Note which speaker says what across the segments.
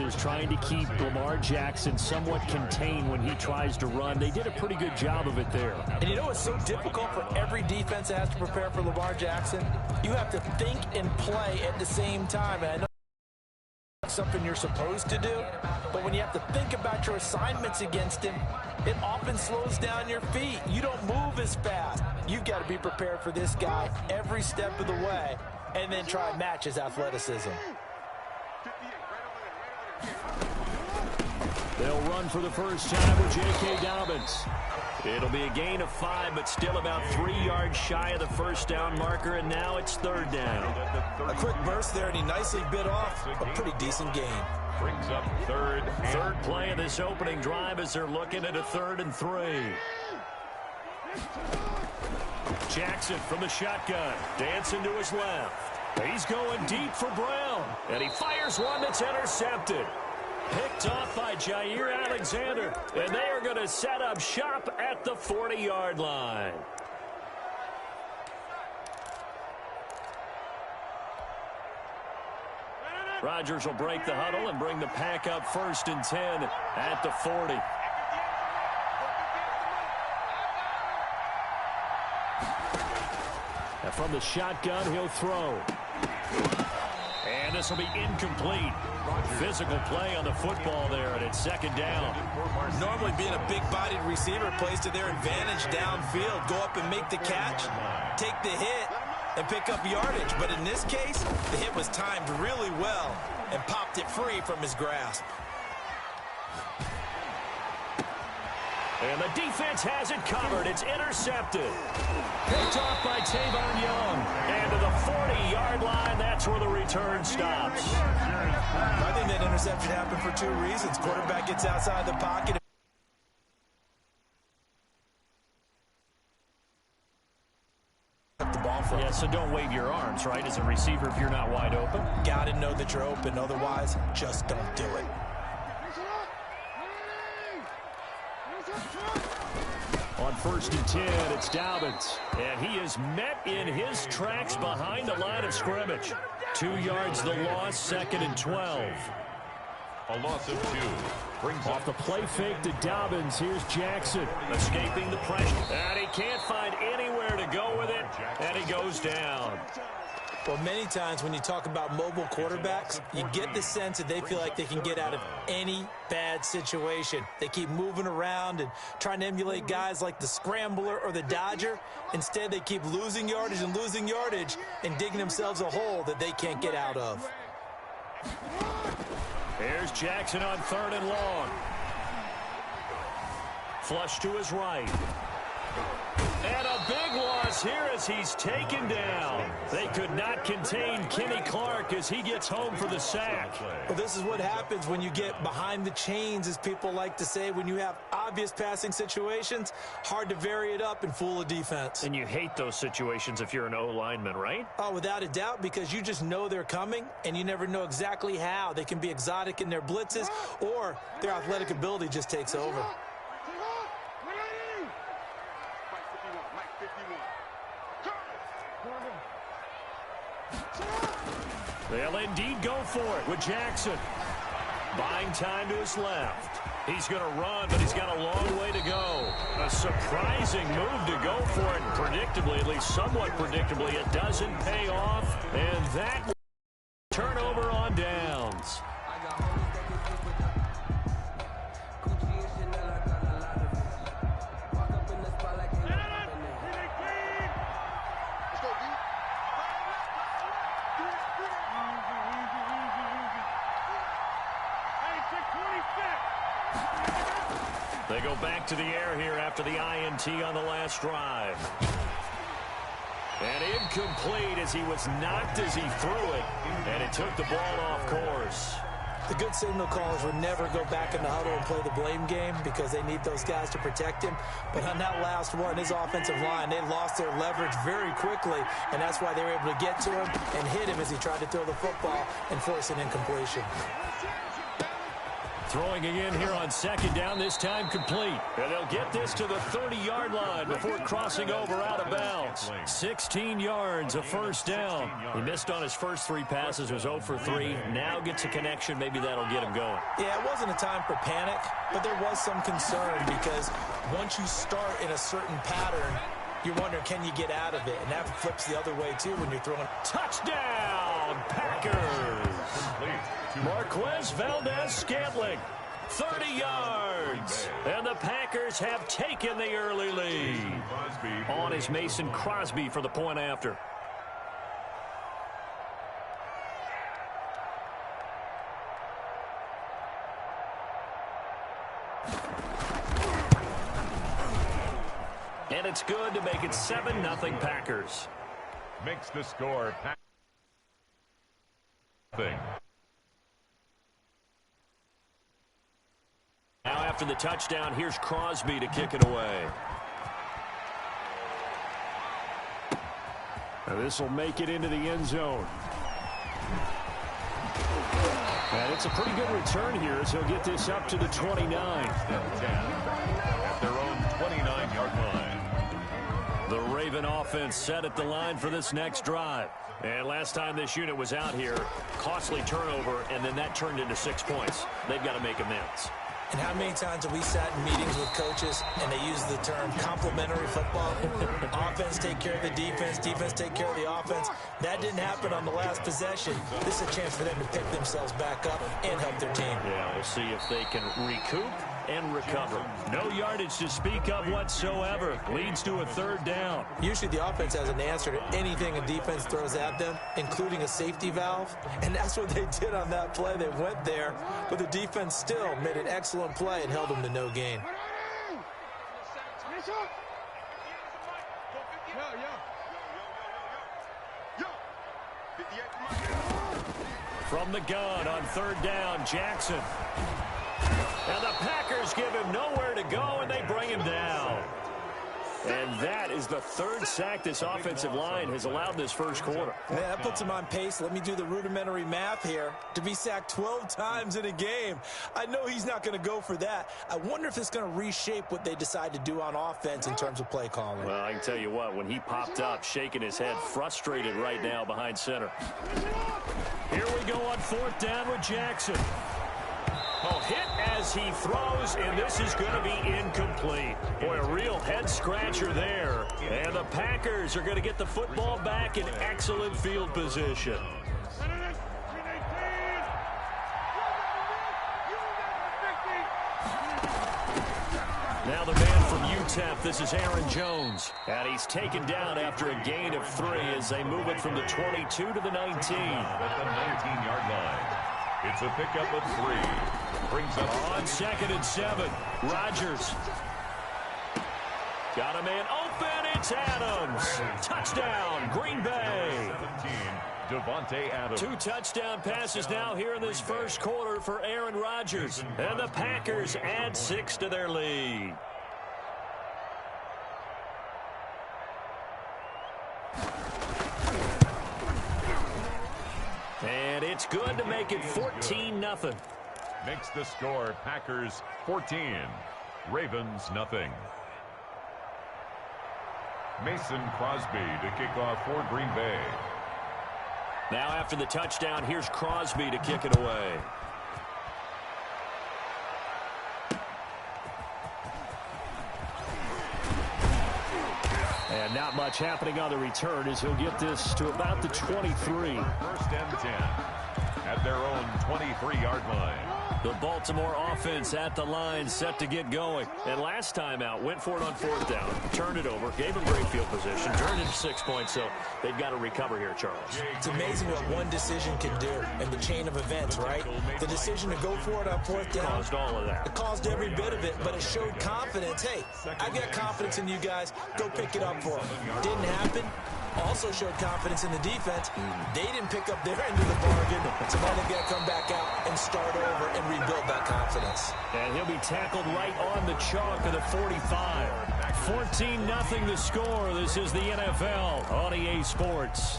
Speaker 1: is trying to keep Lamar Jackson somewhat contained when he tries to run. They did a pretty good job of it there.
Speaker 2: And you know it's so difficult for every defense that has to prepare for Lamar Jackson? You have to think and play at the same time. And I know it's something you're supposed to do, but when you have to think about your assignments against him, it often slows down your feet. You don't move as fast. You've got to be prepared for this guy every step of the way and then try and match his athleticism.
Speaker 1: They'll run for the first time with J.K. Dobbins. It'll be a gain of 5, but still about 3 yards shy of the first down marker, and now it's 3rd down.
Speaker 2: A quick burst there, and he nicely bit off a pretty decent gain.
Speaker 1: Brings up third play of this opening drive as they're looking at a 3rd and 3. Jackson from the shotgun, dancing to his left. He's going deep for Brown, and he fires one that's intercepted. Picked off by Jair Alexander, and they are going to set up shop at the 40-yard line. Rodgers will break the huddle and bring the pack up 1st and 10 at the 40. And from the shotgun, he'll throw. And this will be incomplete. Physical play on the football there, and it's 2nd down.
Speaker 2: Normally being a big-bodied receiver plays to their advantage downfield. Go up and make the catch, take the hit, and pick up yardage. But in this case, the hit was timed really well and popped it free from his grasp.
Speaker 1: And the defense has it covered. It's intercepted. Picked off by Tavon Young. And to the 40-yard line, that's where the return stops.
Speaker 2: I think that interception happened for 2 reasons. Quarterback gets outside the pocket.
Speaker 1: Yeah, so don't wave your arms, right, as a receiver if you're not wide open.
Speaker 2: Got to know that you're open. Otherwise, just don't do it.
Speaker 1: On 1st and 10, it's Dobbins. And he is met in his tracks behind the line of scrimmage. 2 yards the loss, 2nd and 12.
Speaker 3: A loss of 2. Brings
Speaker 1: off the play fake to Dobbins. Here's Jackson escaping the pressure. And he can't find anywhere to go with it. And he goes down.
Speaker 2: Well, many times when you talk about mobile quarterbacks, you get the sense that they feel like they can get out of any bad situation. They keep moving around and trying to emulate guys like the Scrambler or the Dodger. Instead, they keep losing yardage and digging themselves a hole that they can't get out of.
Speaker 1: Here's Jackson on 3rd and long. Flush to his right. And a big loss here as he's taken down. They could not contain Kenny Clark as he gets home for the sack.
Speaker 2: Well, this is what happens when you get behind the chains, as people like to say. When you have obvious passing situations, hard to vary it up and fool a defense.
Speaker 1: And you hate those situations if you're an O-lineman, right?
Speaker 2: Oh, without a doubt, because you just know they're coming, and you never know exactly how. They can be exotic in their blitzes, or their athletic ability just takes over.
Speaker 1: They'll indeed go for it with Jackson. Buying time to his left. He's going to run, but he's got a long way to go. A surprising move to go for it. Predictably, at least somewhat predictably, it doesn't pay off. And that turnover on downs. They go back to the air here after the INT on the last drive. And incomplete as he was knocked as he threw it, and it took the ball off course.
Speaker 2: The good signal callers would never go back in the huddle and play the blame game because they need those guys to protect him. But on that last one, his offensive line, they lost their leverage very quickly, and that's why they were able to get to him and hit him as he tried to throw the football and force an incompletion.
Speaker 1: Throwing again here on second down, this time complete. And they'll get this to the 30-yard line before crossing over out of bounds. 16 yards, a first down. He missed on his first 3 passes, was 0 for 3. Now gets a connection. Maybe that'll get him going.
Speaker 2: Yeah, it wasn't a time for panic, but there was some concern because once you start in a certain pattern, you're wondering, can you get out of it? And that flips the other way, too, when you're throwing.
Speaker 1: Touchdown, Packers! Marquez Valdez-Scantling, 30 yards. And the Packers have taken the early lead. On is Mason Crosby for the point after. And it's good to make it 7-0 Packers.
Speaker 3: Makes the score.
Speaker 1: Now after the touchdown, here's Crosby to kick it away. This will make it into the end zone. And it's a pretty good return here as he'll get this up to the 29.
Speaker 3: At their own 29-yard line.
Speaker 1: The Raven offense set at the line for this next drive. And last time this unit was out here, costly turnover, and then that turned into 6 points. They've got to make amends.
Speaker 2: And how many times have we sat in meetings with coaches and they use the term complementary football? Offense take care of the defense, defense take care of the offense. That didn't happen on the last possession. This is a chance for them to pick themselves back up and help their team.
Speaker 1: Yeah, we'll see if they can recoup and recover. No yardage to speak of whatsoever. Leads to a third down.
Speaker 2: Usually the offense has an answer to anything a defense throws at them, including a safety valve. And that's what they did on that play. They went there, but the defense still made an excellent play and held them to no gain.
Speaker 1: From the gun on third down, Jackson. And the Packers give him nowhere to go, and they bring him down. And that is the third sack this offensive line has allowed this first quarter.
Speaker 2: Yeah, that puts him on pace. Let me do the rudimentary math here. To be sacked 12 times in a game, I know he's not going to go for that. I wonder if it's going to reshape what they decide to do on offense in terms of play calling.
Speaker 1: Well, I can tell you what, when he popped up, shaking his head, frustrated right now behind center. Here we go on fourth down with Jackson. Oh, hit as he throws, and this is going to be incomplete. Boy, a real head-scratcher there. And the Packers are going to get the football back in excellent field position. Now the man from UTEP, this is Aaron Jones. And he's taken down after a gain of 3 as they move it from the 22 to the 19.
Speaker 3: At the 19-yard line. It's a pickup of 3. Brings up
Speaker 1: on 2nd and 7. Rodgers. Got a man open. It's Adams. Touchdown, Green Bay.
Speaker 3: 17, Devontae Adams.
Speaker 1: 2 touchdown passes now here in this first quarter for Aaron Rodgers. And the Packers add 6 to their lead. And it's good to make it 14-0.
Speaker 3: Makes the score Packers 14, Ravens nothing. Mason Crosby to kick off for Green Bay.
Speaker 1: Now after the touchdown, here's Crosby to kick it away. And not much happening on the return as he'll get this to about the 23.
Speaker 3: 1st and 10 at their own 23-yard line.
Speaker 1: The Baltimore offense at the line, set to get going. And last time out, went for it on 4th down, turned it over, gave him great field position, turned it to 6 points, so they've got to recover here, Charles.
Speaker 2: It's amazing what one decision can do in the chain of events, right? The decision to go for it on 4th down
Speaker 1: caused all of that.
Speaker 2: It caused every bit of it, but it showed confidence. Hey, I've got confidence in you guys. Go pick it up for them. Didn't happen. Also showed confidence in the defense. They didn't pick up their end of the bargain, so now they've got to come back out and start over and rebuild that confidence.
Speaker 1: And he'll be tackled right on the chalk of the 45. 14-0 the score. This is the NFL on EA Sports.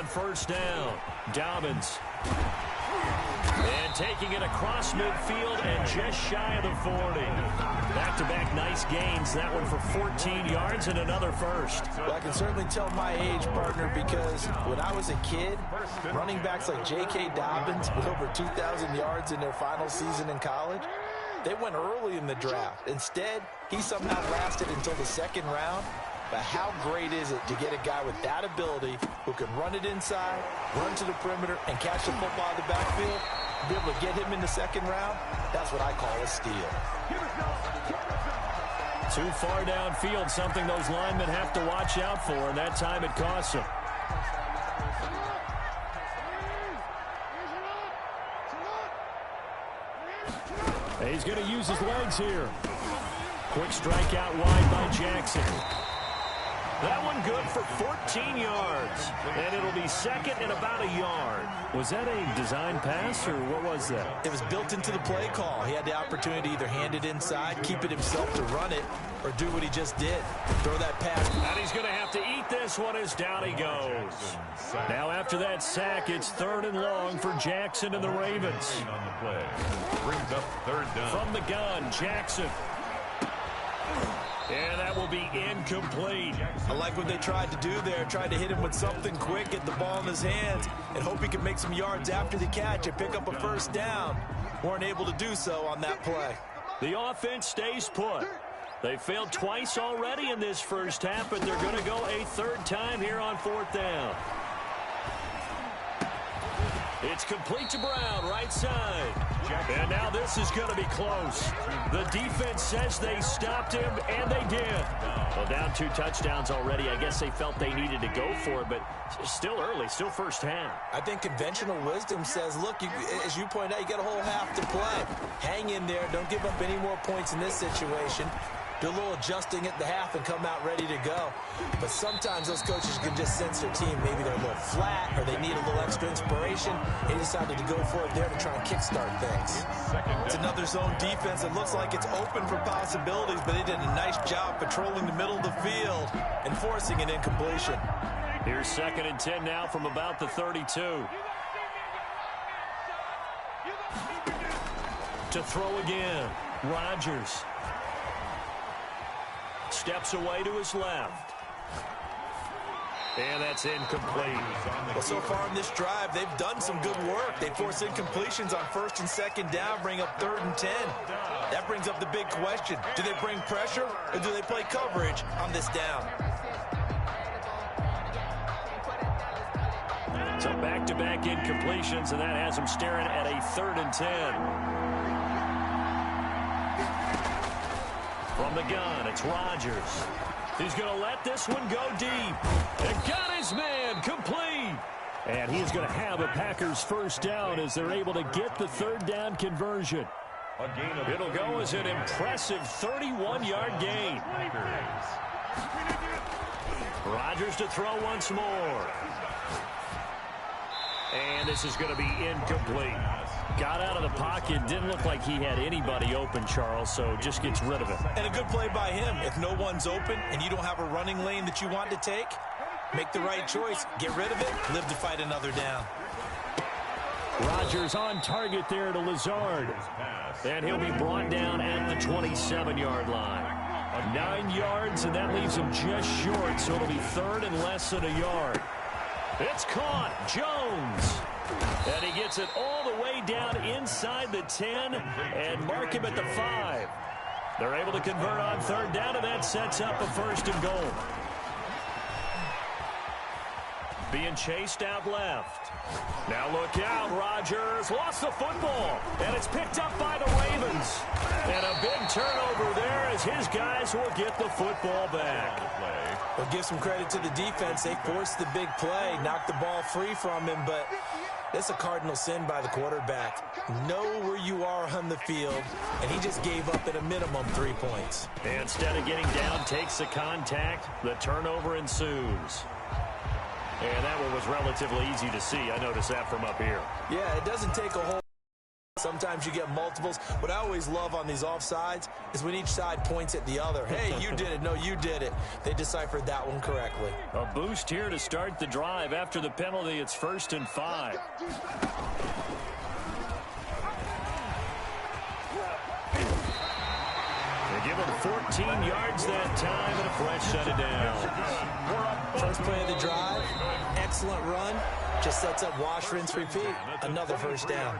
Speaker 1: on first down. Dobbins. And taking it across midfield and just shy of the 40. Back-to-back nice gains. That one for 14 yards and another first.
Speaker 2: Well, I can certainly tell my age, partner, because when I was a kid, running backs like J.K. Dobbins with over 2,000 yards in their final season in college, they went early in the draft. Instead, he somehow lasted until the second round. But how great is it to get a guy with that ability who can run it inside, run to the perimeter, and catch the football out of the backfield? Be able to get him in the second round? That's what I call a steal.
Speaker 1: Too far downfield, something those linemen have to watch out for, and that time it costs them. He's going to use his legs here. Quick strike out wide by Jackson. That one good for 14 yards. And it'll be second and about a yard. Was that a design pass, or what was that?
Speaker 2: It was built into the play call. He had the opportunity to either hand it inside, keep it himself to run it, or do what he just did. Throw that pass.
Speaker 1: And he's going to have to eat this one as down he goes. Now after that sack, it's third and long for Jackson and the Ravens.
Speaker 3: On the play. Brings up third down.
Speaker 1: From the gun, Jackson. And that will be incomplete.
Speaker 2: I like what they tried to do there. Tried to hit him with something quick, get the ball in his hands, and hope he can make some yards after the catch and pick up a first down. Weren't able to do so on that play.
Speaker 1: The offense stays put. They failed twice already in this first half, but they're going to go a third time here on fourth down. It's complete to Brown, right side. And now this is going to be close. The defense says they stopped him, and they did. Well, down 2 touchdowns already. I guess they felt they needed to go for it, but still early, still first half.
Speaker 2: I think conventional wisdom says, look, as you point out, you got a whole half to play. Hang in there. Don't give up any more points in this situation. Do a little adjusting at the half and come out ready to go. But sometimes those coaches can just sense their team. Maybe they're a little flat or they need a little extra inspiration. They decided to go for it there to try and kickstart things. It's another zone defense. It looks like it's open for possibilities, but they did a nice job patrolling the middle of the field and forcing an incompletion.
Speaker 1: Here's second and 10 now from about the 32. To throw again, Rodgers. Steps away to his left. And that's incomplete.
Speaker 2: Well, so far in this drive, they've done some good work. They force incompletions on first and second down, bring up third and 10. That brings up the big question. Do they bring pressure or do they play coverage on this down?
Speaker 1: So back-to-back incompletions, and that has them staring at a third and 10. From the gun, it's Rodgers. He's going to let this one go deep. And got his man complete. And he's going to have a Packers first down as they're able to get the third down conversion. It'll go as an impressive 31-yard gain. Rodgers to throw once more. And this is going to be incomplete. Got out of the pocket. Didn't look like he had anybody open, Charles, so just gets rid of it.
Speaker 2: And a good play by him. If no one's open and you don't have a running lane that you want to take, make the right choice. Get rid of it. Live to fight another down.
Speaker 1: Rodgers on target there to Lazard. And he'll be brought down at the 27-yard line. 9 yards, and that leaves him just short, so it'll be third and less than a yard. It's caught. Jones. And he gets it all the way down inside the 10 and mark him at the 5. They're able to convert on third down, and that sets up a first and goal. Being chased out left. Now look out. Rodgers lost the football, and it's picked up by the Ravens. And a big turnover there as his guys will get the football back.
Speaker 2: Well, give some credit to the defense. They forced the big play, knocked the ball free from him, but that's a cardinal sin by the quarterback. Know where you are on the field, and he just gave up at a minimum 3 points.
Speaker 1: And instead of getting down, takes the contact. The turnover ensues. And that one was relatively easy to see. I noticed that from up here.
Speaker 2: Yeah, it doesn't take a whole Sometimes you get multiples. What I always love on these offsides is when each side points at the other. Hey, you did it. No, you did it. They deciphered that one correctly.
Speaker 1: A boost here to start the drive. After the penalty, it's 1st and 5. They give him 14 yards that time, and a fresh set of downs.
Speaker 2: First play of the drive, excellent run. Just sets up wash, rinse, repeat. Another first down.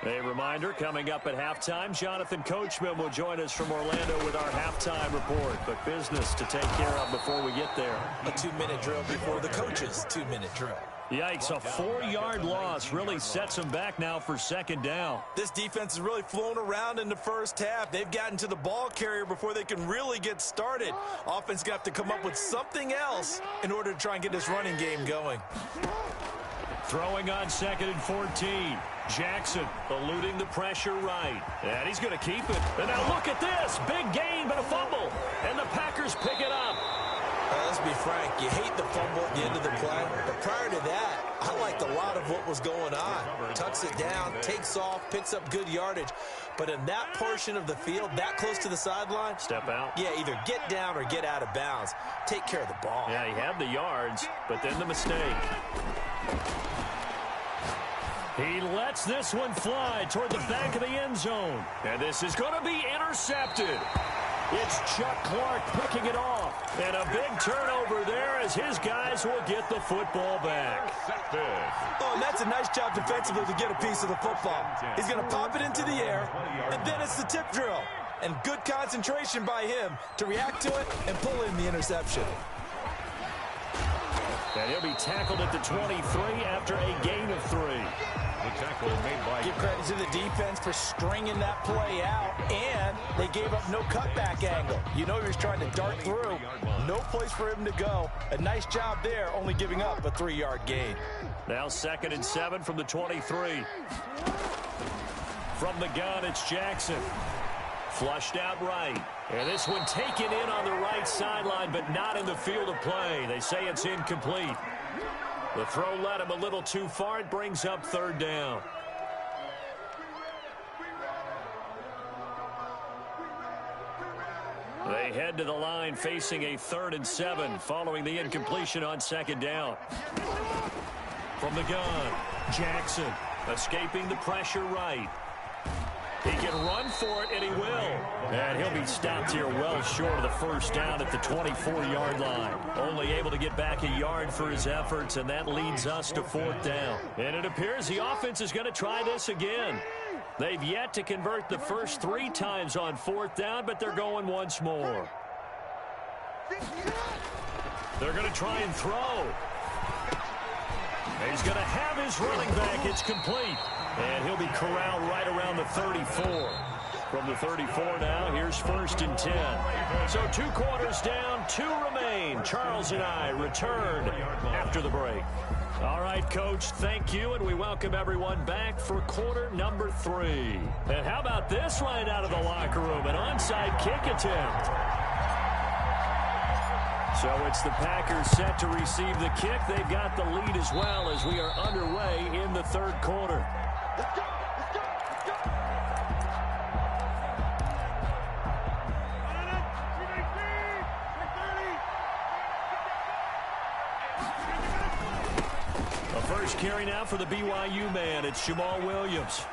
Speaker 1: A reminder, coming up at halftime, Jonathan Coachman will join us from Orlando with our halftime report. But business to take care of before we get there.
Speaker 2: A 2-minute drill before the coach's 2-minute drill.
Speaker 1: Yikes, a 4-yard loss really sets them back now for 2nd down.
Speaker 2: This defense has really flown around in the first half. They've gotten to the ball carrier before they can really get started. Offense got to come up with something else in order to try and get this running game going.
Speaker 1: Throwing on 2nd and 14. Jackson eluding the pressure right. And he's going to keep it. And now look at this. Big gain, but a fumble. And the Packers pick it up.
Speaker 2: Let's be frank. You hate the fumble at the end of the play. But prior to that, I liked a lot of what was going on. Tucks it down, takes off, picks up good yardage. But in that portion of the field, that close to the sideline,
Speaker 1: step out.
Speaker 2: Yeah, either get down or get out of bounds. Take care of the ball.
Speaker 1: Yeah, he had the yards, but then the mistake. He lets this one fly toward the back of the end zone. And this is going to be intercepted. It's Chuck Clark picking it off. And a big turnover there as his guys will get the football back.
Speaker 2: Oh, and that's a nice job defensively to get a piece of the football. He's going to pop it into the air, and then it's the tip drill. And good concentration by him to react to it and pull in the interception.
Speaker 1: And he'll be tackled at the 23 after a gain of 3.
Speaker 3: The tackle made by...
Speaker 2: Give credit to the defense for stringing that play out, and they gave up no cutback angle. You know he was trying to dart through. No place for him to go. A nice job there, only giving up a 3-yard gain.
Speaker 1: Now 2nd and 7 from the 23. From the gun, it's Jackson. Flushed out right. And this one taken in on the right sideline, but not in the field of play. They say it's incomplete. The throw led him a little too far. It brings up 3rd down. They head to the line facing a 3rd and 7 following the incompletion on 2nd down. From the gun, Jackson escaping the pressure right. He can run for it, and he will. And he'll be stopped here well short of the 1st down at the 24-yard line. Only able to get back a yard for his efforts, and that leads us to 4th down. And it appears the offense is going to try this again. They've yet to convert the first 3 times on 4th down, but they're going once more. They're going to try and throw. He's going to have his running back. It's complete. And he'll be corralled right around the 34. From the 34 now, here's 1st and 10. So 2 quarters down, 2 remain. Charles and I return after the break. All right, Coach, thank you, and we welcome everyone back for quarter number 3. And how about this right out of the locker room, an onside kick attempt. So it's the Packers set to receive the kick. They've got the lead as well as we are underway in the 3rd quarter.
Speaker 4: Let's go! Let's go! Let's go!
Speaker 1: The first carry now for the BYU man. It's Jamal Williams.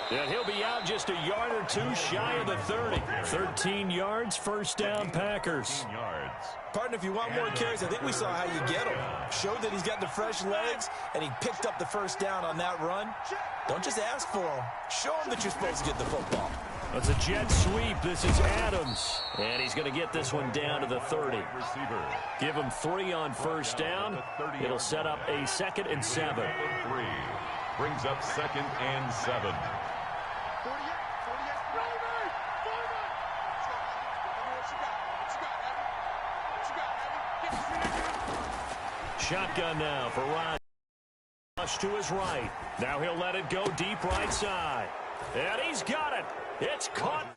Speaker 1: And he'll be out just a yard or 2 shy of the 30. 13 yards, 1st down, Packers.
Speaker 2: Partner, if you want more carries, I think we saw how you get him. Showed that he's got the fresh legs, and he picked up the 1st down on that run. Don't just ask for him. Show him that you're supposed to get the football.
Speaker 1: That's a jet sweep. This is Adams. And he's going to get this one down to the 30. Give him 3 on 1st down. It'll set up a 2nd and 7.
Speaker 3: 3 brings up 2nd and 7.
Speaker 1: Shotgun now for Ryan. Rush to his right. Now he'll let it go deep right side. And he's got it. It's caught.